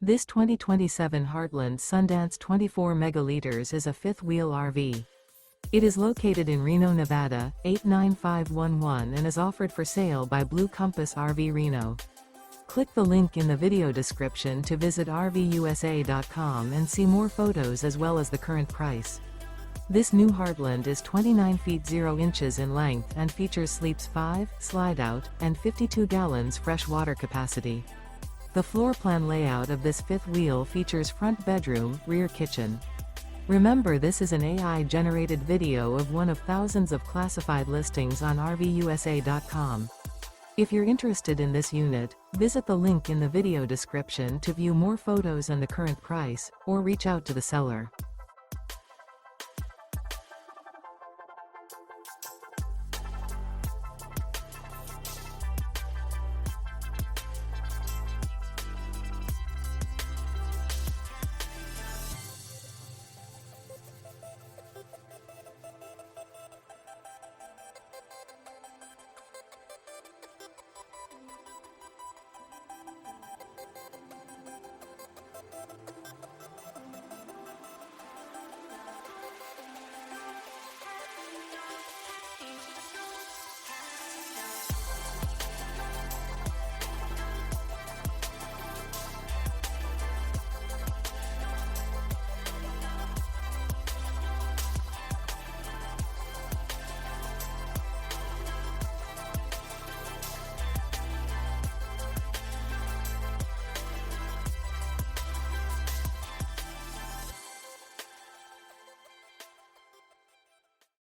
This 2027 Heartland Sundance 24 megaliters is a fifth-wheel RV. It is located in Reno, Nevada, 89511 and is offered for sale by Blue Compass RV Reno. Click the link in the video description to visit RVUSA.com and see more photos as well as the current price. This new Heartland is 29 feet 0 inches in length and features sleeps 5, slide-out, and 52 gallons fresh water capacity. The floor plan layout of this fifth wheel features front bedroom, rear kitchen. Remember, this is an AI-generated video of one of thousands of classified listings on RVUSA.com. If you're interested in this unit, visit the link in the video description to view more photos and the current price, or reach out to the seller.